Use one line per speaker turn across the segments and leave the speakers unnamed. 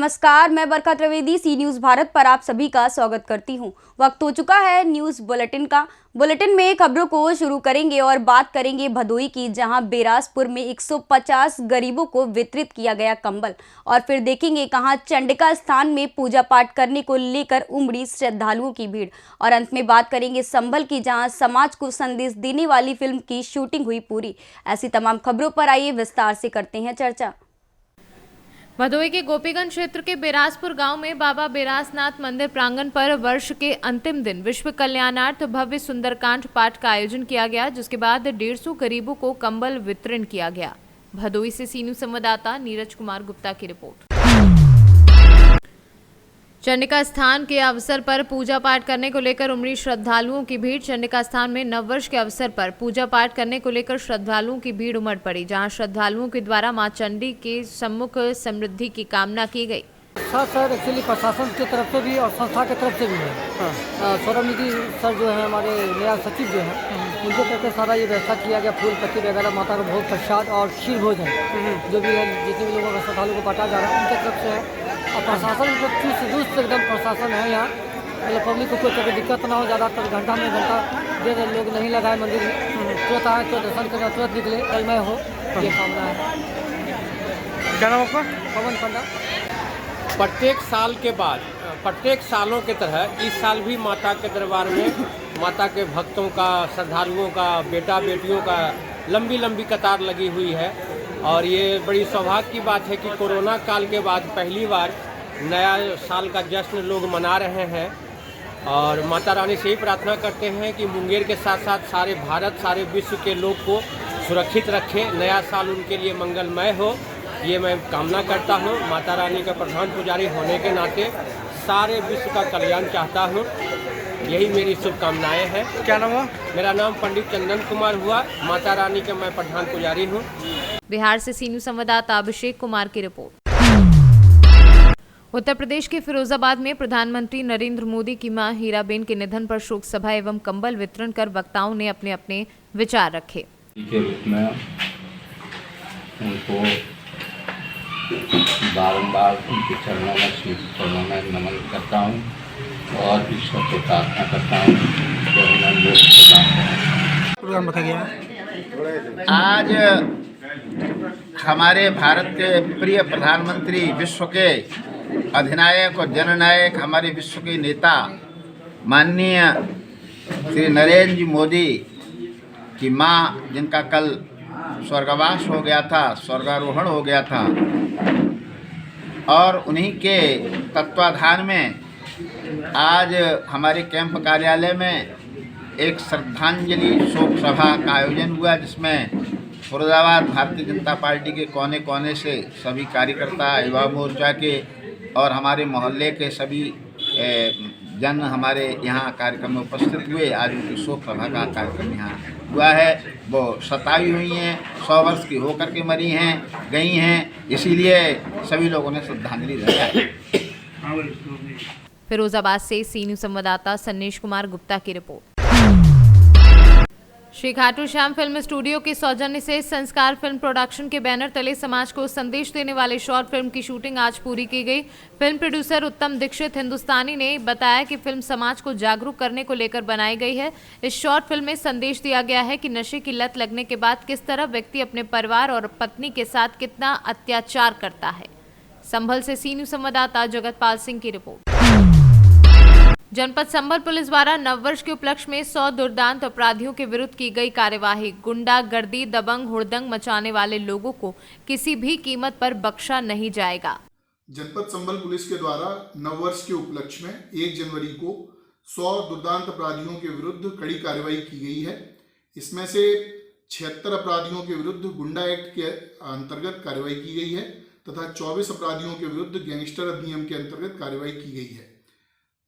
नमस्कार, मैं बरखा त्रिवेदी सी न्यूज़ भारत पर आप सभी का स्वागत करती हूं। वक्त हो चुका है न्यूज़ बुलेटिन का। बुलेटिन में खबरों को शुरू करेंगे और बात करेंगे भदोई की, जहां बेरासपुर में 150 गरीबों को वितरित किया गया कंबल। और फिर देखेंगे कहां चंडिका स्थान में पूजा पाठ करने को लेकर उमड़ी श्रद्धालुओं की भीड़। और अंत में बात करेंगे संभल की, जहां समाज को संदेश देने वाली फिल्म की शूटिंग हुई पूरी। ऐसी तमाम खबरों पर आइए विस्तार से करते हैं चर्चा।
भदोई के गोपीगंज क्षेत्र के बेरासपुर गांव में बाबा बेरासनाथ मंदिर प्रांगण पर वर्ष के अंतिम दिन विश्व कल्याणार्थ भव्य सुंदरकांड पाठ का आयोजन किया गया, जिसके बाद 150 गरीबों को कंबल वितरण किया गया। भदोई से सी न्यूज़ संवाददाता नीरज कुमार गुप्ता की रिपोर्ट। चंडिका स्थान के अवसर पर पूजा पाठ करने को लेकर उमड़ी श्रद्धालुओं की भीड़। चंडिका स्थान में नववर्ष के अवसर पर पूजा पाठ करने को लेकर श्रद्धालुओं की भीड़ उमड़ पड़ी, जहां श्रद्धालुओं के द्वारा मां चंडी के सम्मुख समृद्धि की कामना की गई।
सर एक्चुअली प्रशासन की तरफ से भी और संस्था की तरफ से भी है। सौरभ निधि सर जो है हमारे नया सचिव जो है, उनके तरफ से सारा ये व्यवस्था किया गया। फूल पत्ती वगैरह, माता का भोग प्रसाद और खीर भोजन जो भी है, जितने भी लोगों का श्रद्धालुओं को बांटा जा रहा है उनकी तरफ से है। और प्रशासन तो चुस्त दुरुस्त एकदम प्रशासन है यहाँ, मतलब पब्लिक को कोई दिक्कत ना हो। ज़्यादातर घंटा में घंटा देर लोग नहीं लगाए मंदिर में, तुरंत आए तो दर्शन करना, तुरंत निकले, कलमय हो, ये कामना है।
क्या नाम आपका?
पवन पंडा।
प्रत्येक साल के बाद, प्रत्येक सालों की तरह इस साल भी माता के दरबार में माता के भक्तों का, श्रद्धालुओं का, बेटा बेटियों का लंबी लंबी कतार लगी हुई है। और ये बड़ी सौभाग्य की बात है कि कोरोना काल के बाद पहली बार नया साल का जश्न लोग मना रहे हैं। और माता रानी से ही प्रार्थना करते हैं कि मुंगेर के साथ साथ सारे भारत, सारे विश्व के लोग को सुरक्षित रखे, नया साल उनके लिए मंगलमय हो, ये मैं कामना करता हूँ। माता रानी का प्रधान पुजारी होने के नाते सारे विश्व का कल्याण चाहता हूँ, यही मेरी शुभकामनाएं हैं।
क्या नाम हुआ?
मेरा नाम पंडित चंदन कुमार हुआ, माता रानी का मैं प्रधान पुजारी हूँ।
बिहार से सी न्यूज़ संवाददाता अभिषेक कुमार की रिपोर्ट। उत्तर प्रदेश के फिरोजाबाद में प्रधानमंत्री नरेंद्र मोदी की मां हीराबेन के निधन पर शोक सभा एवं कंबल वितरण कर वक्ताओं ने अपने अपने विचार रखे।
के रूप में उनको बारंबार उनके चरणों में चरणों में नमन करता हूँ और ईश्वर से प्रार्थना करता हूँ कि उन्हें लोग
प्रोग्राम रखा गया।
आज हमारे भारत के प्रिय प्रधानमंत्री, विश्व के अधिनायक और जननायक, हमारे विश्व के नेता माननीय श्री नरेंद्र मोदी की मां, जिनका कल स्वर्गवास हो गया था, स्वर्गारोहण हो गया था, और उन्हीं के तत्वाधान में आज हमारे कैंप कार्यालय में एक श्रद्धांजलि शोक सभा का आयोजन हुआ, जिसमें फिरोजाबाद भारतीय जनता पार्टी के कोने कोने से सभी कार्यकर्ता, युवा मोर्चा के और हमारे मोहल्ले के सभी जन हमारे यहाँ कार्यक्रम में उपस्थित हुए। आज उनकी शोक सभा का कार्यक्रम यहाँ हुआ है। वो सताई हुई हैं, 100 वर्ष की होकर के मरी हैं, गई हैं, इसीलिए सभी लोगों ने श्रद्धांजलि दी है।
फिरोजाबाद से सी न्यूज़ संवाददाता सन्नेश कुमार गुप्ता की report. Shri Khatu Shyam film studio के सौजन्य से संस्कार फिल्म प्रोडक्शन के बैनर तले समाज को संदेश देने वाले शॉर्ट फिल्म की शूटिंग आज पूरी की गई। फिल्म प्रोड्यूसर उत्तम दीक्षित हिंदुस्तानी ने बताया कि फिल्म समाज को जागरूक करने को लेकर बनाई गई है। इस शॉर्ट फिल्म में संदेश दिया गया है कि नशे की लत लगने के बाद किस तरह व्यक्ति अपने परिवार और पत्नी के साथ कितना अत्याचार करता है। संभल से सी न्यूज़ संवाददाता जगतपाल सिंह की रिपोर्ट। जनपद संभल पुलिस द्वारा नववर्ष के उपलक्ष्य में 100 दुर्दांत अपराधियों के विरुद्ध की गई कार्यवाही। गुंडागर्दी, दबंग, हुड़दंग मचाने वाले लोगों को किसी भी कीमत पर बख्शा नहीं जाएगा।
जनपद संभल पुलिस के द्वारा नववर्ष के उपलक्ष्य में 1 जनवरी को 100 दुर्दांत अपराधियों के विरुद्ध कड़ी कार्रवाई की गई है। इसमें से 76 अपराधियों के विरुद्ध गुंडा एक्ट के अंतर्गत कार्रवाई की गई है तथा 24 अपराधियों के विरुद्ध गैंगस्टर अधिनियम के अंतर्गत कार्रवाई की गई है।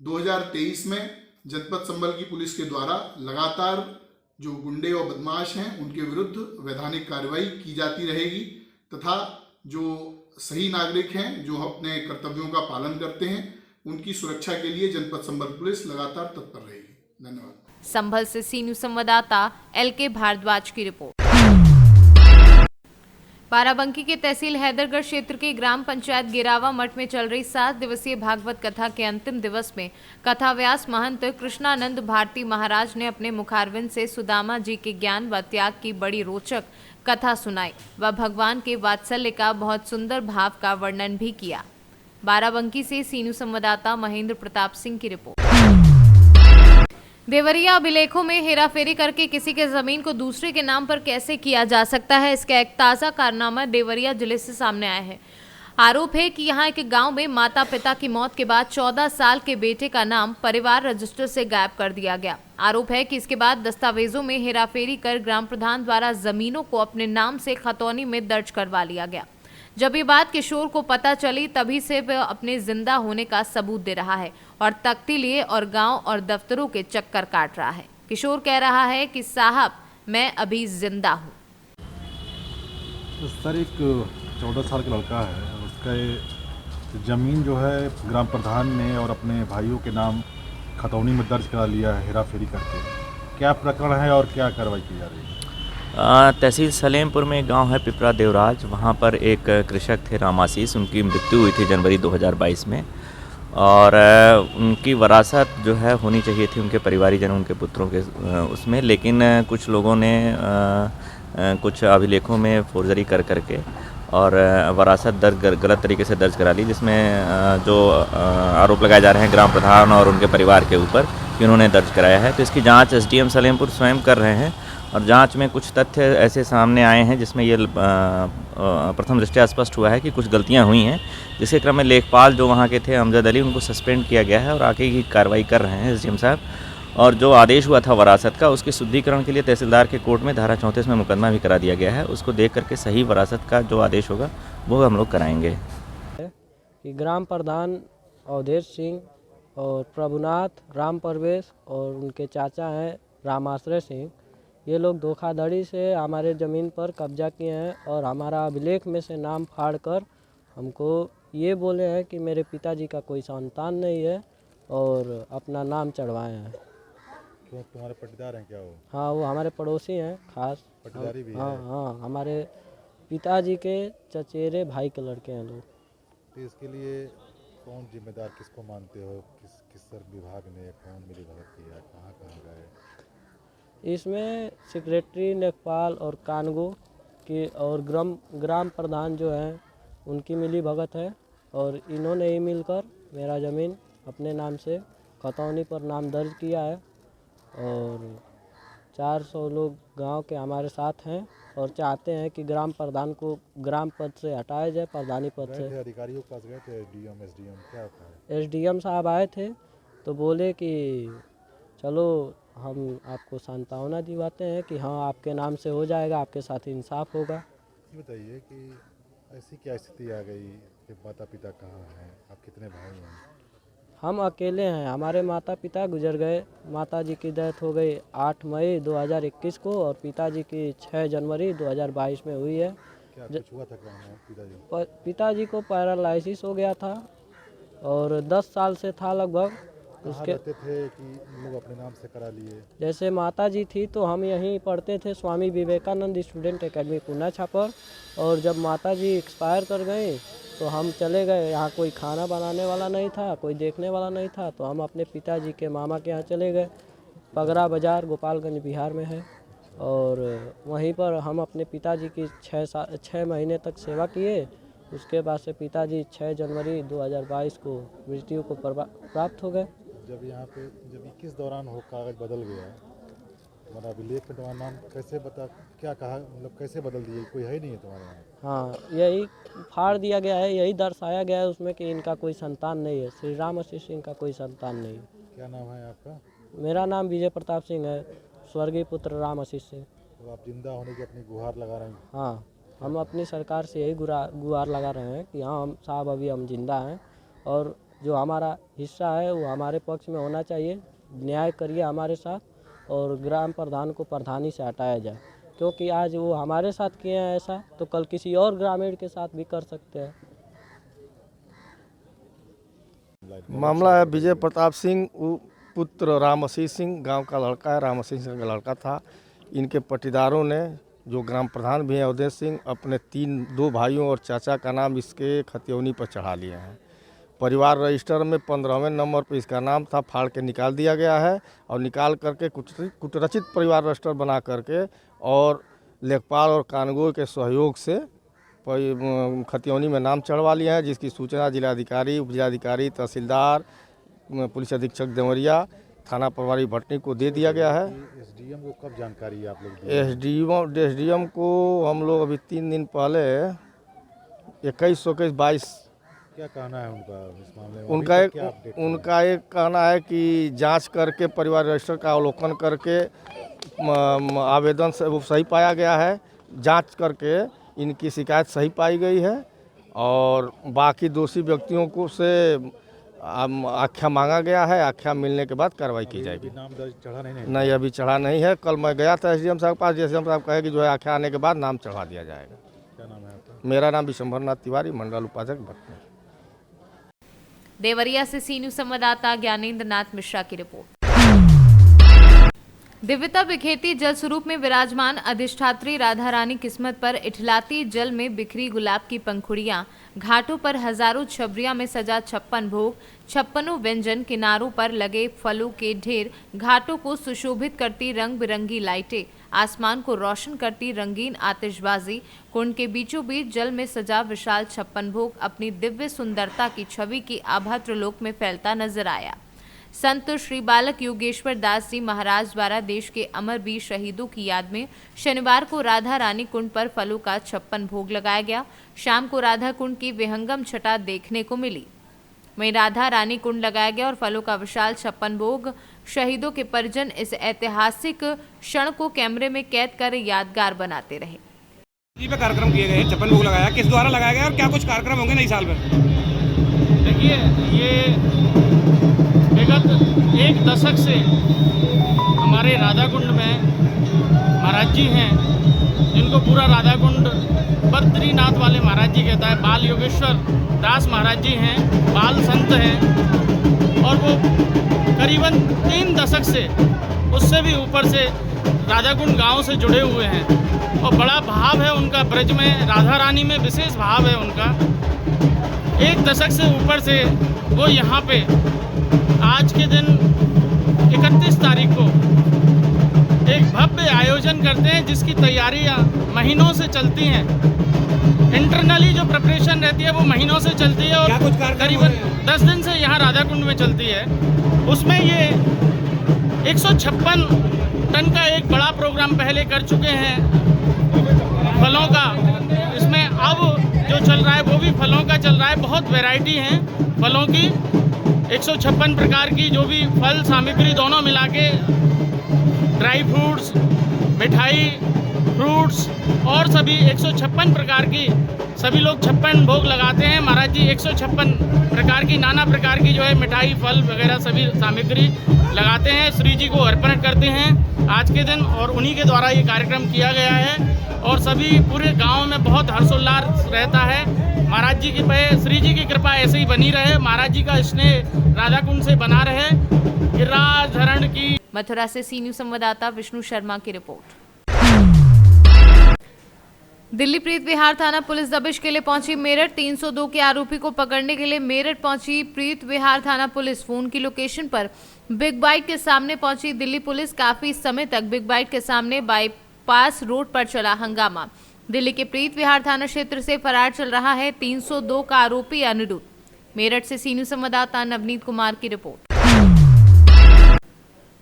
2023 में जनपद संभल की पुलिस के द्वारा लगातार जो गुंडे और बदमाश हैं उनके विरुद्ध वैधानिक कार्रवाई की जाती रहेगी तथा जो सही नागरिक हैं, जो अपने कर्तव्यों का पालन करते हैं, उनकी सुरक्षा के लिए जनपद संभल पुलिस लगातार तत्पर रहेगी। धन्यवाद।
संभल से सी न्यूज़ संवाददाता LK भारद्वाज की रिपोर्ट। बाराबंकी के तहसील हैदरगढ़ क्षेत्र के ग्राम पंचायत गिरावा मठ में चल रही 7 दिवसीय भागवत कथा के अंतिम दिवस में कथाव्यास महंत कृष्णानंद भारती महाराज ने अपने मुखारविंद से सुदामा जी के ज्ञान व त्याग की बड़ी रोचक कथा सुनाई व भगवान के वात्सल्य का बहुत सुंदर भाव का वर्णन भी किया। बाराबंकी से सीनू संवाददाता महेंद्र प्रताप सिंह की रिपोर्ट। देवरिया अभिलेखों में हेराफेरी करके किसी के जमीन को दूसरे के नाम पर कैसे किया जा सकता है, इसका एक ताज़ा कारनामा देवरिया जिले से सामने आया है। आरोप है कि यहां एक गांव में माता पिता की मौत के बाद 14 साल के बेटे का नाम परिवार रजिस्टर से गायब कर दिया गया। आरोप है कि इसके बाद दस्तावेजों में हेराफेरी कर ग्राम प्रधान द्वारा जमीनों को अपने नाम से खतौनी में दर्ज करवा लिया गया। जब ये बात किशोर को पता चली तभी से वह अपने जिंदा होने का सबूत दे रहा है और तख्ती लिए और गांव और दफ्तरों के चक्कर काट रहा है। किशोर कह रहा है कि साहब मैं अभी जिंदा हूँ।
सर एक 14 साल का लड़का है, उसका ज़मीन जो है ग्राम प्रधान ने और अपने भाइयों के नाम खतौनी में दर्ज करा लिया है हेराफेरी करके। क्या प्रकरण है और क्या कार्रवाई की जा रही है?
तहसील सलेमपुर में एक गांव है पिपरा देवराज, वहां पर एक कृषक थे रामाशीष, उनकी मृत्यु हुई थी जनवरी 2022 में और उनकी वरासत जो है होनी चाहिए थी उनके परिवारीजन उनके पुत्रों के उसमें, लेकिन कुछ लोगों ने कुछ अभिलेखों में फोर्जरी कर करके और वरासत दर्ज गलत तरीके से दर्ज करा ली, जिसमें जो आरोप लगाए जा रहे हैं ग्राम प्रधान और उनके परिवार के ऊपर कि उन्होंने दर्ज कराया है। तो इसकी जांच एसडीएम सलेमपुर स्वयं कर रहे हैं और जांच में कुछ तथ्य ऐसे सामने आए हैं जिसमें ये प्रथम दृष्टया स्पष्ट हुआ है कि कुछ गलतियां हुई हैं, जिसके क्रम में लेखपाल जो वहां के थे अमजद अली, उनको सस्पेंड किया गया है और आगे की कार्रवाई कर रहे हैं एसडीएम साहब। और जो आदेश हुआ था वरासत का, उसके शुद्धिकरण के लिए तहसीलदार के कोर्ट में धारा 34 में मुकदमा भी करा दिया गया है। उसको देख करके सही वरासत का जो आदेश होगा वो हम लोग कराएंगे।
कि ग्राम प्रधान अवधेश सिंह और प्रभुनाथ राम परवेश और उनके चाचा हैं रामाश्रय सिंह, ये लोग धोखाधड़ी से हमारे ज़मीन पर कब्जा किए हैं और हमारा अभिलेख में से नाम फाड़ कर हमको ये बोले हैं कि मेरे पिताजी का कोई संतान नहीं है और अपना नाम चढ़वाए हैं।
क्यों, तुम्हारे पट्टीदार हैं क्या वो?
हाँ, वो हमारे पड़ोसी हैं खास।
पट्टीदारी भी
हाँ
है?
हाँ, हमारे पिताजी के चचेरे भाई के लड़के हैं लोग।
तो इसके लिए कौन जिम्मेदार, किसको मानते हो? किस विभाग ने कौन मिलीभगत किया, कहाँ गए?
इसमें सेक्रेटरी लेखपाल और कानगो की और ग्राम प्रधान जो हैं उनकी मिली भगत है और इन्होंने ही मिलकर मेरा ज़मीन अपने नाम से खतौनी पर नाम दर्ज किया है और 400 लोग गांव के हमारे साथ हैं और चाहते हैं कि ग्राम प्रधान को ग्राम पद से हटाया जाए, प्रधानी पद से।
अधिकारियों के पास गए थे? एसडीएम क्या होता है?
एसडीएम साहब आए थे तो बोले कि चलो हम आपको सांत्वना दिवाते हैं कि हाँ आपके नाम से हो जाएगा, आपके साथ इंसाफ होगा।
ये बताइए कि ऐसी क्या स्थिति आ गई कि माता पिता कहाँ हैं, आप कितने भाई हैं?
हम अकेले हैं, हमारे माता पिता गुजर गए। माता जी की डेथ हो गई 8 मई 2021 को और पिताजी की 6 जनवरी 2022 में हुई है।
क्या कुछ हुआ था पिताजी?
पिताजी को पैरालिसिस हो गया था और 10 साल से था लगभग।
उसके रहते थे कि लोग अपने नाम से करा लिए?
जैसे माता जी थी तो हम यहीं पढ़ते थे स्वामी विवेकानंद स्टूडेंट एकेडमी पुना छापर, और जब माता जी एक्सपायर कर गई तो हम चले गए। यहाँ कोई खाना बनाने वाला नहीं था, कोई देखने वाला नहीं था, तो हम अपने पिताजी के मामा के यहाँ चले गए। पगरा बाज़ार गोपालगंज बिहार में है और वहीं पर हम अपने पिताजी की 6 महीने तक सेवा किए। उसके बाद से पिताजी 6 जनवरी 2022 को मृत्यु को प्राप्त हो गए।
जब यहाँ पे 21 दौरान हो कागज़ बदल गया, तुम्हारा अभिलेख में तुम्हारा नाम कैसे क्या कहा, मतलब कैसे बदल दिए? कोई है नहीं है तुम्हारे यहाँ?
हाँ, यही फाड़ दिया गया है, यही दर्शाया गया है उसमें कि इनका कोई संतान नहीं है, श्री रामाशीष सिंह का कोई संतान नहीं है।
क्या नाम है आपका?
मेरा नाम विजय प्रताप सिंह है, स्वर्गीय पुत्र रामाशीष सिंह।
तो आप जिंदा होने की अपनी गुहार लगा रहे हैं?
हाँ, हम अपनी सरकार से यही गुहार लगा रहे हैं कि हाँ हम साहब अभी हम जिंदा हैं और जो हमारा हिस्सा है वो हमारे पक्ष में होना चाहिए। न्याय करिए हमारे साथ और ग्राम प्रधान को प्रधानी से हटाया जाए, क्योंकि आज वो हमारे साथ किए हैं ऐसा तो कल किसी और ग्रामीण के साथ भी कर सकते हैं।
मामला है विजय प्रताप सिंह पुत्र रामाशीष सिंह, गांव का लड़का है, रामाशीष सिंह का लड़का था। इनके पट्टीदारों ने जो ग्राम प्रधान भी हैं अवधेश सिंह, अपने दो भाइयों और चाचा का नाम इसके खतौनी पर चढ़ा लिए हैं। परिवार रजिस्टर में 15वें नंबर पर इसका नाम था, फाड़ के निकाल दिया गया है और निकाल करके कुटरचित परिवार रजिस्टर बना करके और लेखपाल और कानून के सहयोग से खतौनी में नाम चढ़वा लिया है, जिसकी सूचना जिलाधिकारी, उप जिलाधिकारी, तहसीलदार, पुलिस अधीक्षक देवरिया, थाना प्रभारी भटनी को दे दिया गया है।
एसडीएम को कब जानकारी है आप लोग?
एसडीएम को हम लोग अभी 3 दिन पहले 21-22
क्या कहना है उनका इस मामले में?
उनका एक कहना है कि जांच करके परिवार रजिस्टर का अवलोकन करके आवेदन से वो सही पाया गया है, जांच करके इनकी शिकायत सही पाई गई है और बाकी दोषी व्यक्तियों को से आख्या मांगा गया है। आख्या मिलने के बाद कार्रवाई की जाएगी।
नाम दर्ज चढ़ा
नहीं, अभी चढ़ा नहीं है। कल मैं गया था एसडीएम साहब के पास, एसडीएम साहब कहे कि जो है आख्या आने के बाद नाम चढ़ा दिया जाएगा।
क्या नाम है आपका?
मेरा नाम विशंभरनाथ तिवारी, मंडल उपाध्यक्ष भटनी।
देवरिया से सी न्यूज संवाददाता ज्ञानेंद्र नाथ मिश्रा की रिपोर्ट। दिव्यता बिखेती जल स्वरूप में विराजमान अधिष्ठात्री राधा रानी किस्मत पर इठलाती जल में बिखरी गुलाब की पंखुड़ियां, घाटों पर हजारों छबरिया में सजा 56 भोग, 56 व्यंजन, किनारों पर लगे फलों के ढेर, घाटों को सुशोभित करती रंग बिरंगी लाइटें, आसमान को रोशन करती रंगीन आतिशबाजी, कुंड के बीचों बीच जल में सजा विशाल 56 भोग अपनी दिव्य सुंदरता की छवि की आभा त्रिलोक में फैलता नजर आया। संत श्री बालक योगेश्वर दास जी महाराज द्वारा देश के अमर वीर शहीदों की याद में शनिवार को राधा रानी कुंड पर फलों का 56 भोग लगाया गया। शाम को राधा कुंड की विहंगम छटा देखने को मिली। वहीं राधा रानी कुंड लगाया गया और फलों का विशाल 56 भोग। शहीदों के परिजन इस ऐतिहासिक क्षण को कैमरे में कैद कर यादगार बनाते रहे।
पे कार्यक्रम किए गए, 56 भोग लगाया, किस द्वारा लगाया गया और क्या कुछ कार्यक्रम होंगे नई साल में?
देखिए, ये विगत 1 दशक से हमारे राधा कुंड में महाराज जी हैं, जिनको पूरा राधा कुंड बद्रीनाथ वाले महाराज जी कहता है। बाल योगेश्वर दास महाराज जी हैं, बाल संत हैं और वो करीबन 3 दशक से, उससे भी ऊपर से राधा कुंड गाँव से जुड़े हुए हैं और बड़ा भाव है उनका ब्रज में, राधा रानी में विशेष भाव है उनका। 1 दशक से ऊपर से वो यहाँ पे आज के दिन 31 तारीख को एक भव्य आयोजन करते हैं, जिसकी तैयारियां महीनों से चलती हैं। इंटरनली जो प्रिपरेशन रहती है वो महीनों से चलती है और करीबन 10 दिन से यहाँ राधा कुंड में चलती है। उसमें ये 156 टन का एक बड़ा प्रोग्राम पहले कर चुके हैं फलों का। इसमें अब जो चल रहा है वो भी फलों का चल रहा है। बहुत वैरायटी हैं फलों की, 156 प्रकार की जो भी फल सामग्री दोनों मिला के, ड्राई फ्रूट्स, मिठाई, फ्रूट्स और सभी 156 प्रकार की, सभी लोग 56 भोग लगाते हैं। महाराज जी 156 प्रकार की, नाना प्रकार की जो है मिठाई, फल वगैरह सभी सामग्री लगाते हैं, श्री जी को अर्पण करते हैं आज के दिन। और उन्हीं के द्वारा ये कार्यक्रम किया गया है और सभी पूरे गांव में बहुत हर्षोल्लास रहता है। महाराज जी की श्री जी की कृपा ऐसे ही बनी रहे, महाराज जी का स्नेह राधा कुंड से बना रहे। गिरिराज धरण की।
मथुरा से सी न्यूज संवाददाता विष्णु शर्मा की रिपोर्ट। दिल्ली प्रीत विहार थाना पुलिस दबिश के लिए पहुंची मेरठ। 302 के आरोपी को पकड़ने के लिए मेरठ पहुंची प्रीत विहार थाना पुलिस। फोन की लोकेशन पर बिग बाइट के सामने पहुंची दिल्ली पुलिस। काफी समय तक बिग बाइट के सामने बाईपास रोड पर चला हंगामा। दिल्ली के प्रीत विहार थाना क्षेत्र से फरार चल रहा है 302 का आरोपी अनिरुद्ध। मेरठ से सी न्यूज संवाददाता नवनीत कुमार की रिपोर्ट।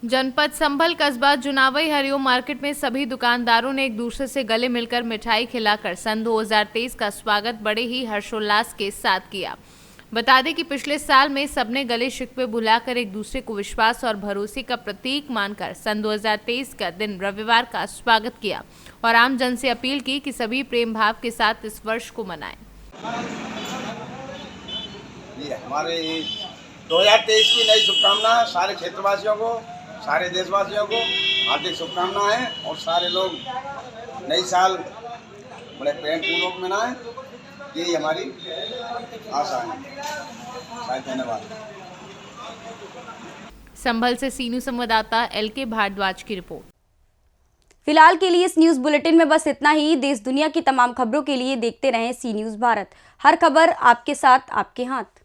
जनपद संभल कस्बा जुनावई हरिओम मार्केट में सभी दुकानदारों ने एक दूसरे से गले मिलकर मिठाई खिलाकर सन 2023 का स्वागत बड़े ही हर्षोल्लास के साथ किया। बता दें कि पिछले साल में सबने गले शिकवे भुलाकर एक दूसरे को विश्वास और भरोसे का प्रतीक मानकर सन 2023 का दिन रविवार का स्वागत किया और आम जन से अपील की कि सभी प्रेम भाव के साथ इस वर्ष को मनाएं।
ये हमारे 2023 की नई शुभकामनाएं सारे क्षेत्रवासियों को, सारे देशवासियों को हार्दिक शुभकामनाएं और सारे लोग नई साल बड़े प्रेम पूर्वक मनाएं, ये हमारी आशा है। धन्यवाद।
संभल से सीनू संवाददाता LK भारद्वाज की रिपोर्ट।
फिलहाल के लिए इस न्यूज़ बुलेटिन में बस इतना ही। देश दुनिया की तमाम खबरों के लिए देखते रहें सी न्यूज़ भारत। हर खबर आपके साथ, आपके हाथ।